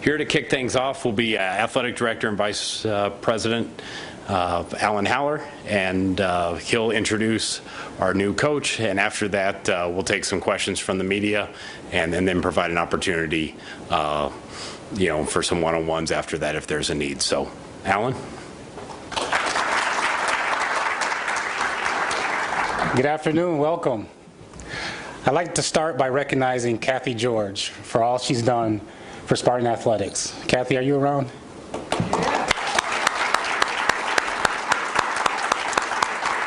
Here to kick things off will be Athletic Director and Vice President Alan Haller, and he'll introduce our new coach, and after that we'll take some questions from the media and then provide an opportunity for some one-on-ones after that if there's a need. So, Alan? Good afternoon, welcome. I'd like to start by recognizing Kathy George for all she's done for Spartan Athletics. Kathy, are you around?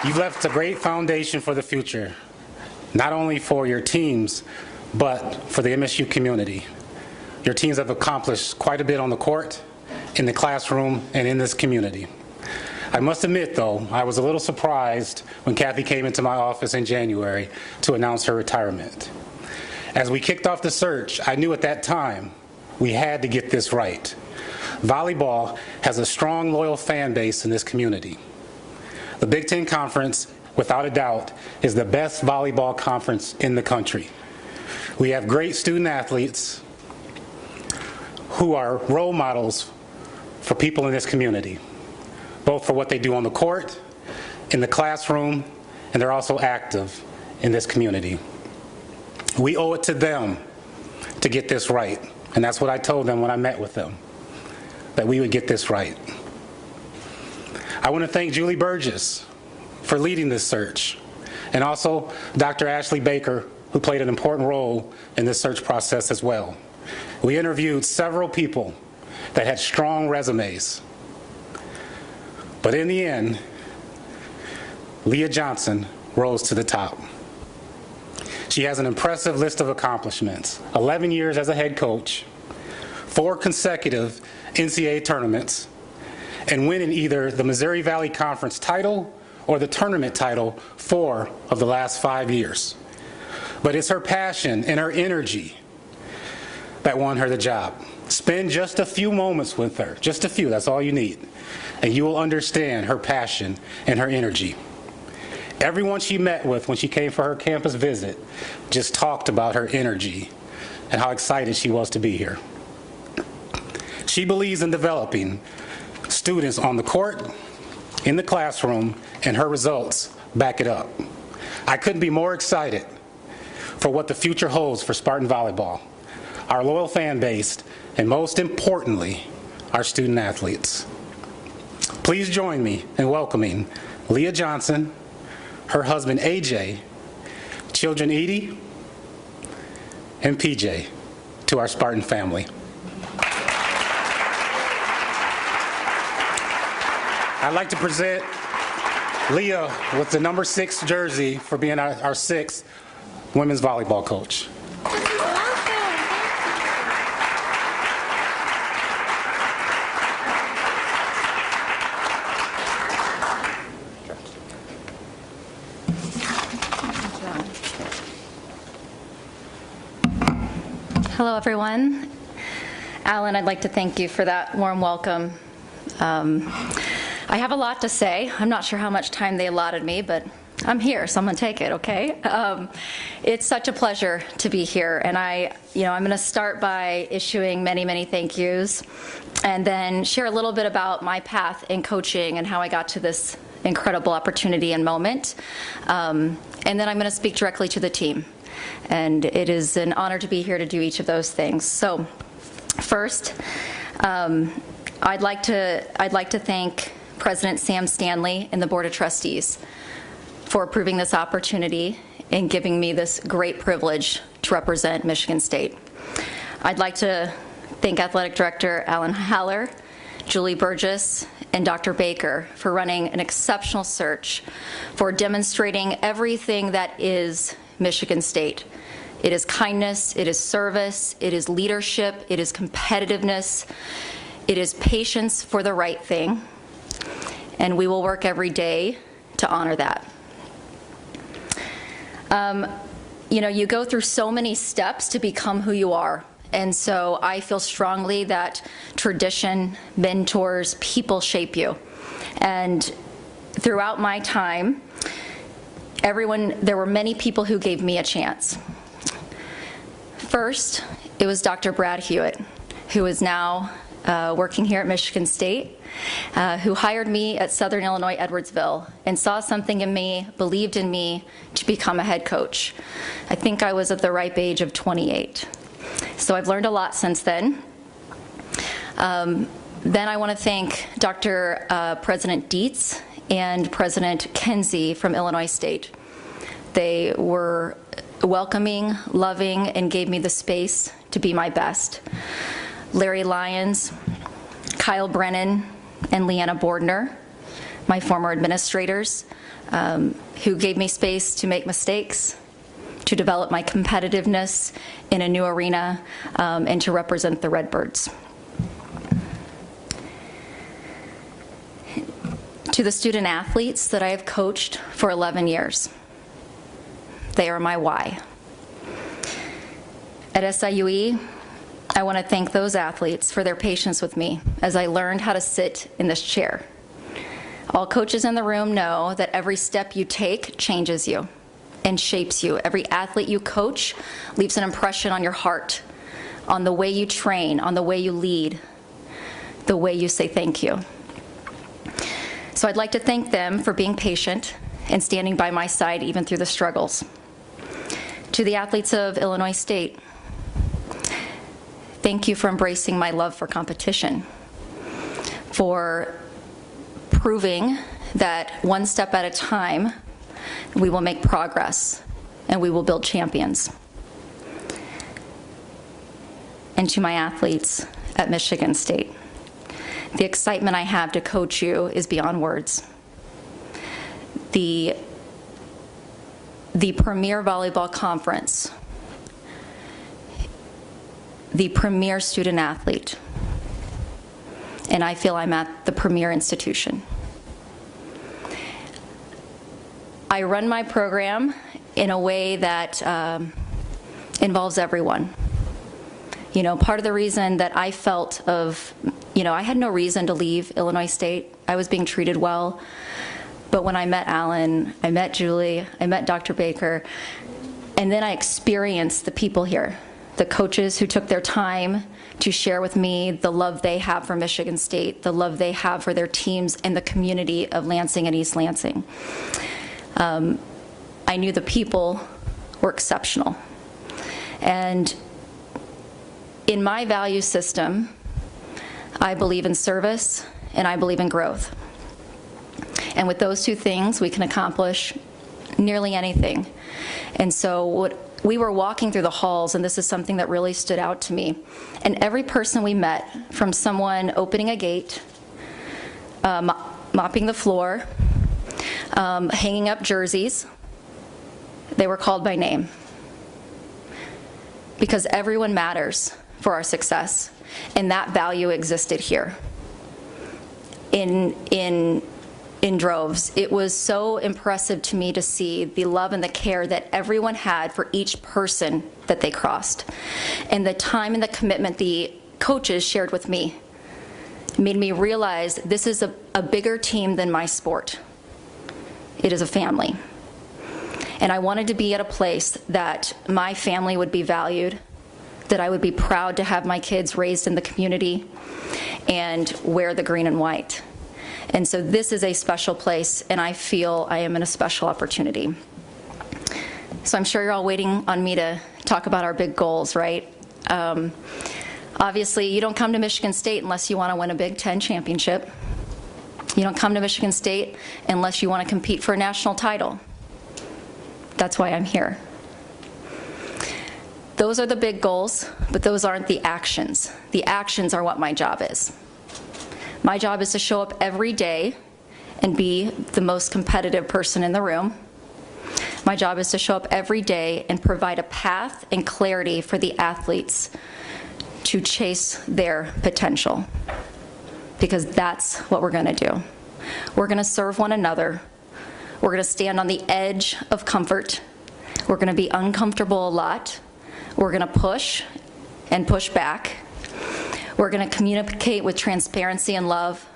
You've left a great foundation for the future, not only for your teams, but for the MSU community. Your teams have accomplished quite a bit on the court, in the classroom, and in this community. I must admit, though, I was a little surprised when Kathy came into my office in January to announce her retirement. As we kicked off the search, I knew at that time we had to get this right. Volleyball has a strong, loyal fan base in this community. The Big Ten Conference, without a doubt, is the best volleyball conference in the country. We have great student athletes who are role models for people in this community, both for what they do on the court, in the classroom, and they're also active in this community. We owe it to them to get this right, and that's what I told them when I met with them, that we would get this right. I want to thank Julie Burgess for leading this search, and also Dr. Ashley Baker, who played an important role in this search process as well. We interviewed several people that had strong resumes, but in the end, Leah Johnson rose to the top. She has an impressive list of accomplishments: 11 years as a head coach, 4 consecutive NCAA tournaments, and winning either the Missouri Valley Conference title or the tournament title 4 of the last 5 years. But it's her passion and her energy that won her the job. Spend just a few moments with her, just a few, that's all you need, and you will understand her passion and her energy. Everyone she met with when she came for her campus visit just talked about her energy and how excited she was to be here. She believes in developing students on the court, in the classroom, and her results back it up. I couldn't be more excited for what the future holds for Spartan Volleyball, our loyal fan base, and most importantly, our student athletes. Please join me in welcoming Leah Johnson, her husband AJ, children Edie and PJ, to our Spartan family. I'd like to present Leah with the number 6 jersey for being our 6th women's volleyball coach. Hello, everyone. Alan, I'd like to thank you for that warm welcome. I have a lot to say. I'm not sure how much time they allotted me, but I'm here, so I'm going to take it, okay? It's such a pleasure to be here, and I'm going to start by issuing many, many thank yous, and then share a little bit about my path in coaching and how I got to this incredible opportunity and moment. And then I'm going to speak directly to the team. And it is an honor to be here to do each of those things. So, first, I'd like to thank President Sam Stanley and the Board of Trustees for approving this opportunity and giving me this great privilege to represent Michigan State. I'd like to thank Athletic Director Alan Haller, Julie Burgess, and Dr. Baker for running an exceptional search, for demonstrating everything that is Michigan State. It is kindness, it is service, it is leadership, it is competitiveness, it is patience for the right thing, and we will work every day to honor that. You go through so many steps to become who you are, and so I feel strongly that tradition, mentors, people shape you. And throughout my time, there were many people who gave me a chance. First, it was Dr. Brad Hewitt, who is now working here at Michigan State, who hired me at Southern Illinois Edwardsville and saw something in me, believed in me to become a head coach. I think I was at the ripe age of 28. So I've learned a lot since then. Then I want to thank Dr. President Dietz and President Kenzie from Illinois State. They were welcoming, loving, and gave me the space to be my best. Larry Lyons, Kyle Brennan, and Leanna Bordner, my former administrators, who gave me space to make mistakes, to develop my competitiveness in a new arena, and to represent the Redbirds. To the student athletes that I have coached for 11 years, they are my why. At SIUE, I want to thank those athletes for their patience with me as I learned how to sit in this chair. All coaches in the room know that every step you take changes you and shapes you. Every athlete you coach leaves an impression on your heart, on the way you train, on the way you lead, the way you say thank you. So I'd like to thank them for being patient and standing by my side even through the struggles. To the athletes of Illinois State, thank you for embracing my love for competition, for proving that one step at a time, we will make progress and we will build champions. And to my athletes at Michigan State, the excitement I have to coach you is beyond words. The premier volleyball conference, the premier student athlete, and I feel I'm at the premier institution. I run my program in a way that involves everyone. You know, part of the reason that I felt I had no reason to leave Illinois State. I was being treated well. But when I met Alan, I met Julie, I met Dr. Baker, and then I experienced the people here, the coaches who took their time to share with me the love they have for Michigan State, the love they have for their teams and the community of Lansing and East Lansing. I knew the people were exceptional. And in my value system, I believe in service and I believe in growth. And with those two things, we can accomplish nearly anything. And so we were walking through the halls, and this is something that really stood out to me. And every person we met, from someone opening a gate, mopping the floor, hanging up jerseys, they were called by name. Because everyone matters for our success, and that value existed here in droves. It was so impressive to me to see the love and the care that everyone had for each person that they crossed. And the time and the commitment the coaches shared with me made me realize this is a bigger team than my sport. It is a family. And I wanted to be at a place that my family would be valued, that I would be proud to have my kids raised in the community and wear the green and white. And so this is a special place, and I feel I am in a special opportunity. So I'm sure you're all waiting on me to talk about our big goals, right? Obviously, you don't come to Michigan State unless you want to win a Big Ten championship. You don't come to Michigan State unless you want to compete for a national title. That's why I'm here. Those are the big goals, but those aren't the actions. The actions are what my job is. My job is to show up every day and be the most competitive person in the room. My job is to show up every day and provide a path and clarity for the athletes to chase their potential, because that's what we're going to do. We're going to serve one another. We're going to stand on the edge of comfort. We're going to be uncomfortable a lot. We're going to push and push back. We're going to communicate with transparency and love.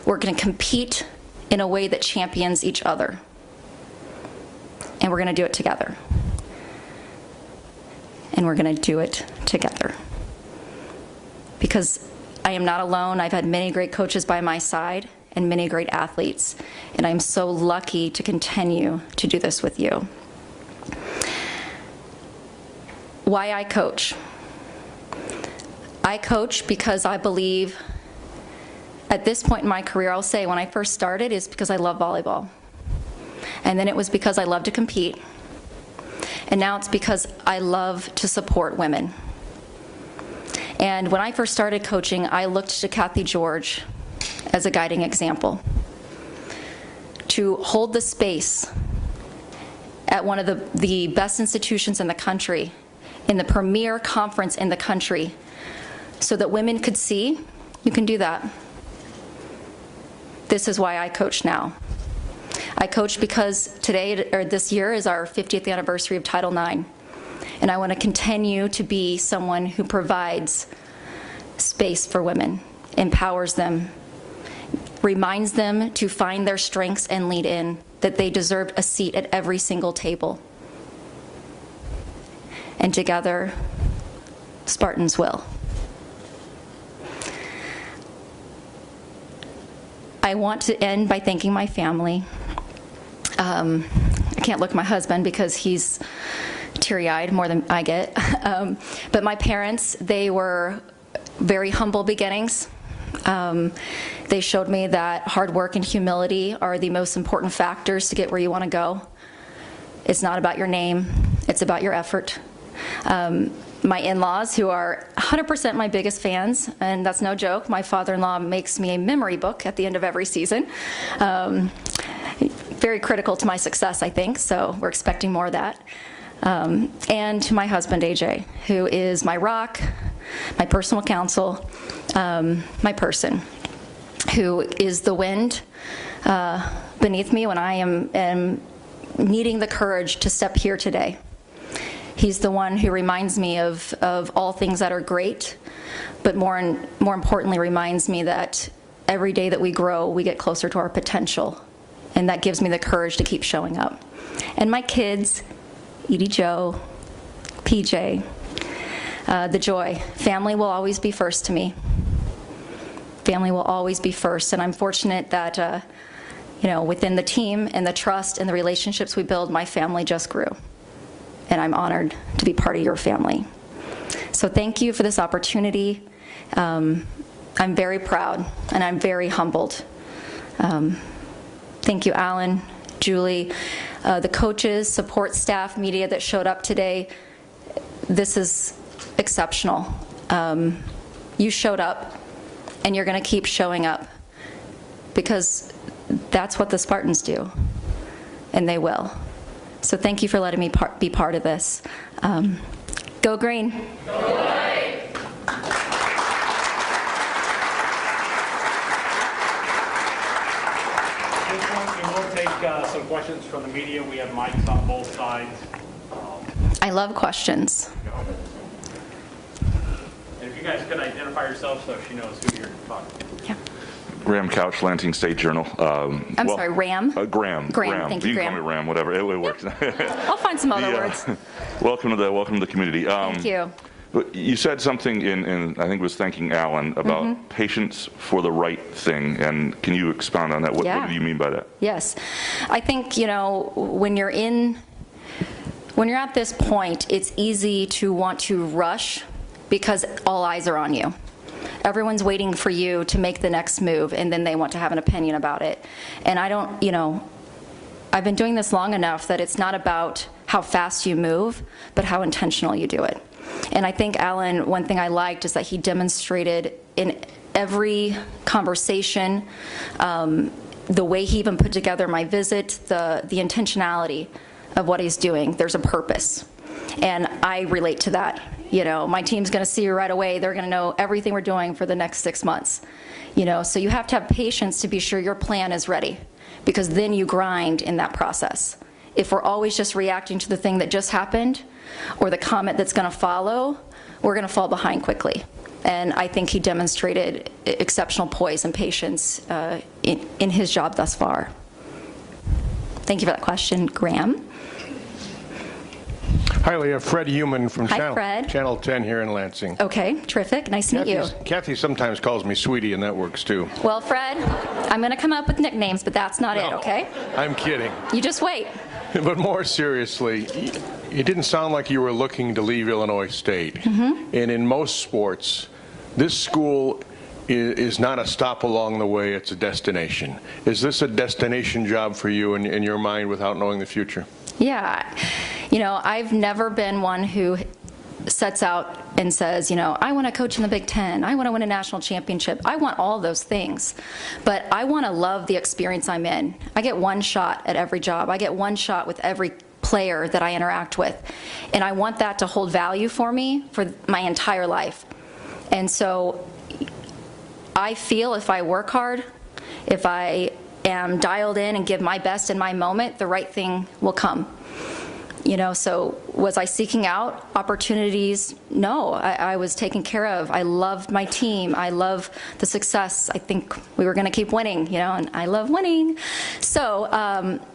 We're going to compete in a way that champions each other. And we're going to do it together. And we're going to do it together. because I am not alone. I've had many great coaches by my side and many great athletes, and I'm so lucky to continue to do this with you. Why I coach? I coach because I believe at this point in my career, I'll say when I first started, is because I love volleyball. And then it was because I love to compete. And now it's because I love to support women. And when I first started coaching, I looked to Kathy George as a guiding example. To hold the space at one of the best institutions in the country, in the premier conference in the country, so that women could see, you can do that. This is why I coach now. I coach because today, or this year, is our 50th anniversary of Title IX. And I want to continue to be someone who provides space for women, empowers them, reminds them to find their strengths and lead in, that they deserve a seat at every single table. And together, Spartans will. I want to end by thanking my family. I can't look at my husband because he's teary-eyed more than I get. But my parents, they were very humble beginnings. They showed me that hard work and humility are the most important factors to get where you want to go. It's not about your name, it's about your effort. My in-laws, who are 100% my biggest fans, and that's no joke, my father-in-law makes me a memory book at the end of every season. Very critical to my success, I think, so we're expecting more of that. And to my husband, AJ, who is my rock, my personal counsel, my person, who is the wind beneath me when I am needing the courage to step here today. He's the one who reminds me of all things that are great, but more importantly reminds me that every day that we grow, we get closer to our potential. And that gives me the courage to keep showing up. And my kids, Edie Jo, PJ, the joy. Family will always be first to me. Family will always be first. And I'm fortunate that, within the team and the trust and the relationships we build, my family just grew. And I'm honored to be part of your family. So thank you for this opportunity. I'm very proud and I'm very humbled. Thank you, Alan, Julie, the coaches, support staff, media that showed up today. This is exceptional. You showed up and you're going to keep showing up because that's what the Spartans do, and they will. So thank you for letting me be part of this. Go Green. Go White. We will take some questions from the media. We have mics on both sides. I love questions. And if you guys could identify yourselves so she knows who you're talking to. Yeah. Graham Couch, Lansing State Journal. I'm sorry, Ram? Graham. Graham, thank you, You can Graham. call me Ram, whatever. It works. I'll find some other words. Welcome to the community. Thank you. You said something in I think it was thanking Alan about patience for the right thing, and can you expound on that? What do you mean by that? Yes. I think, when you're at this point, it's easy to want to rush because all eyes are on you. Everyone's waiting for you to make the next move, and then they want to have an opinion about it. And I don't, I've been doing this long enough that it's not about how fast you move, but how intentional you do it. And I think, Alan, one thing I liked is that he demonstrated in every conversation, the way he even put together my visit, the intentionality of what he's doing. There's a purpose. And I relate to that. My team's going to see you right away. They're going to know everything we're doing for the next 6 months. So you have to have patience to be sure your plan is ready, because then you grind in that process. If we're always just reacting to the thing that just happened or the comment that's going to follow, we're going to fall behind quickly. And I think he demonstrated exceptional poise and patience in his job thus far. Thank you for that question, Graham. Hi, Leah. Fred Human from Hi, Fred. Channel 10 here in Lansing. Okay, terrific. Nice to meet you. Kathy sometimes calls me Sweetie, and that works too. Well, Fred, I'm going to come up with nicknames, but that's not it, No, okay? I'm kidding. You just wait. But more seriously, it didn't sound like you were looking to leave Illinois State. Mm-hmm. And in most sports, this school is not a stop along the way, it's a destination. Is this a destination job for you in your mind without knowing the future? Yeah. You know, I've never been one who sets out and says, you know, I want to coach in the Big Ten. I want to win a national championship. I want all those things. But I want to love the experience I'm in. I get one shot at every job. I get one shot with every player that I interact with. And I want that to hold value for me for my entire life. And so I feel if I work hard, if I am dialed in and give my best in my moment, the right thing will come. You know, so was I seeking out opportunities? No, I was taken care of. I loved my team. I love the success. I think we were going to keep winning, you know, and I love winning. So,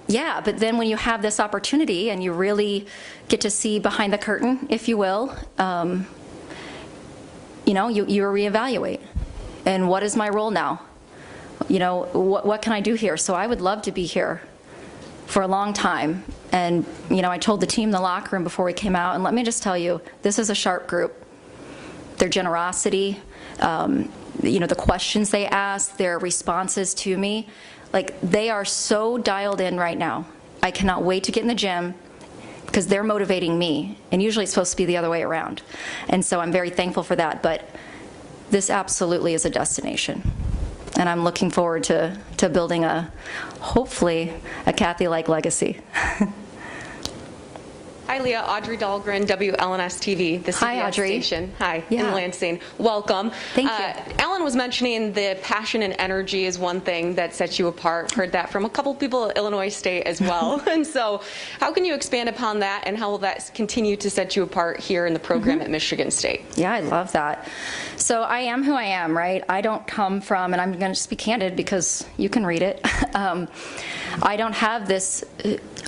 yeah, but then when you have this opportunity and you really get to see behind the curtain, if you will, you know, you reevaluate. And what is my role now? You know, what can I do here? So I would love to be here for a long time. And, you know, I told the team in the locker room before we came out, and let me just tell you, this is a sharp group. Their generosity, you know, the questions they ask, their responses to me, like, they are so dialed in right now. I cannot wait to get in the gym because they're motivating me. And usually it's supposed to be the other way around. And so I'm very thankful for that. But this absolutely is a destination. And I'm looking forward to building hopefully, a Kathy-like legacy. Hi, Leah. Audrey Dahlgren, WLNS TV, the CBS Hi, Audrey. station. Hi, Yeah. in Lansing. Welcome. Thank you. Alan was mentioning the passion and energy is one thing that sets you apart. Heard that from a couple people at Illinois State as well. And so how can you expand upon that, and how will that continue to set you apart here in the program at Michigan State? Yeah, I love that. So I am who I am, right? I don't come from, and I'm going to just be candid because you can read it. I don't have this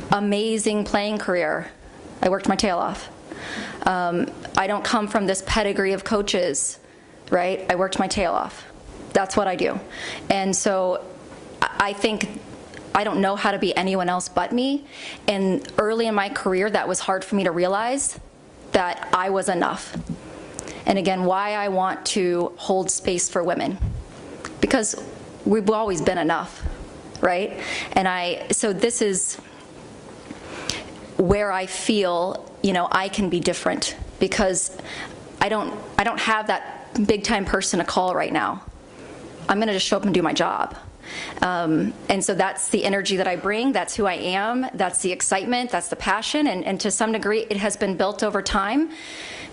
amazing playing career. I worked my tail off. I don't come from this pedigree of coaches, right? I worked my tail off. That's what I do. And so I think I don't know how to be anyone else but me. And early in my career, that was hard for me to realize that I was enough. And again, why I want to hold space for women. Because we've always been enough, right? And so this is where I feel, you know, I can be different, because I don't have that big time person to call right now. I'm going to just show up and do my job. And so that's the energy that I bring. That's who I am. That's the excitement. That's the passion. And to some degree, it has been built over time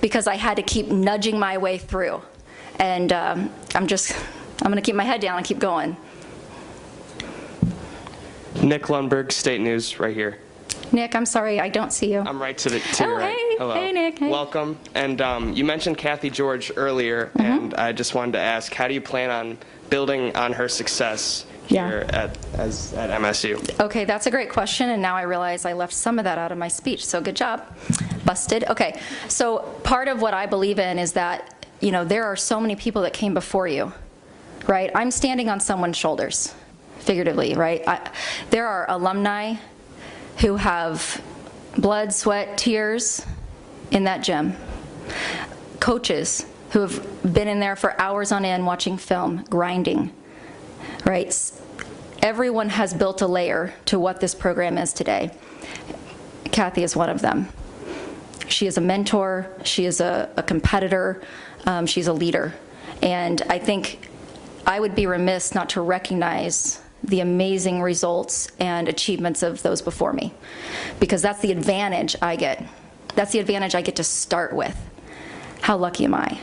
because I had to keep nudging my way through. And I'm going to keep my head down and keep going. Nick Lundberg, State News, right here. Nick, I'm sorry, I don't see you. I'm right to your right. Hey. Hello. Hey, Nick. Hey. Welcome. And you mentioned Kathy George earlier, and I just wanted to ask, how do you plan on building on her success here at MSU? Okay, that's a great question, and now I realize I left some of that out of my speech, so good job. Busted. Okay, so part of what I believe in is that, you know, there are so many people that came before you, right? I'm standing on someone's shoulders, figuratively, right? There are alumni who have blood, sweat, tears in that gym. Coaches who have been in there for hours on end watching film, grinding, right? Everyone has built a layer to what this program is today. Kathy is one of them. She is a mentor, she is a competitor, she's a leader. And I think I would be remiss not to recognize the amazing results and achievements of those before me, because that's the advantage I get. That's the advantage I get to start with. How lucky am I?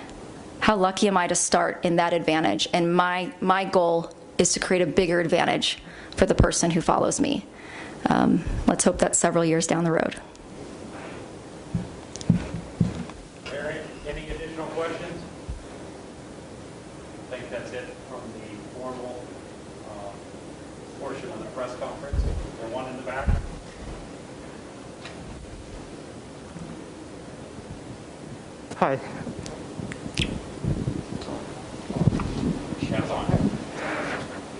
How lucky am I to start in that advantage? And my goal is to create a bigger advantage for the person who follows me. Let's hope that's several years down the road. Mary, any additional questions? I think that's it from the formal portion of the press conference. Is there one in the back? Hi.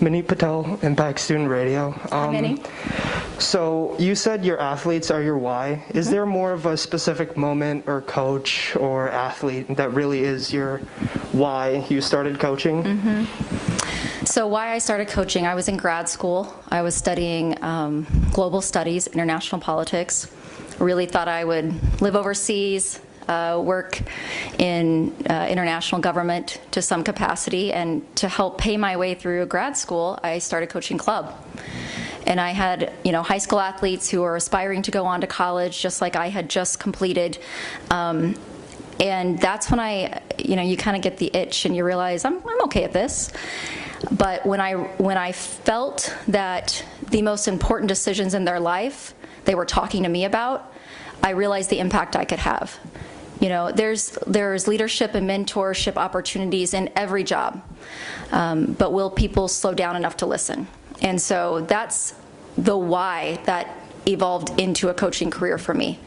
Minnie Patel, Impact Student Radio. Hi, Minnie. So you said your athletes are your why. Is there more of a specific moment or coach or athlete that really is your why you started coaching? So why I started coaching, I was in grad school. I was studying global studies, international politics. Really thought I would live overseas, work in international government to some capacity, and to help pay my way through grad school, I started coaching club. And I had, high school athletes who were aspiring to go on to college, just like I had just completed. And that's when you kind of get the itch and you realize I'm okay at this. But when I felt that the most important decisions in their life they were talking to me about, I realized the impact I could have. There's leadership and mentorship opportunities in every job, but will people slow down enough to listen? And so that's the why that evolved into a coaching career for me.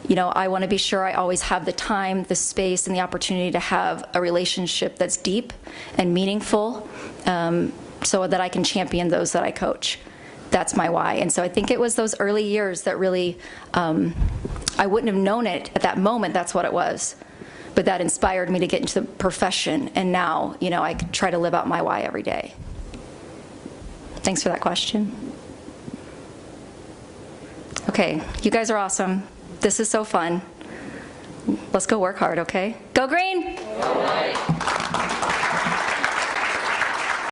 I want to be sure I always have the time, the space, and the opportunity to have a relationship that's deep and meaningful, so that I can champion those that I coach. That's my why. And so I think it was those early years that really, I wouldn't have known it at that moment, that's what it was. But that inspired me to get into the profession. And now, I could try to live out my why every day. Thanks for that question. Okay, you guys are awesome. This is so fun. Let's go work hard, okay? Go Green! Go Green!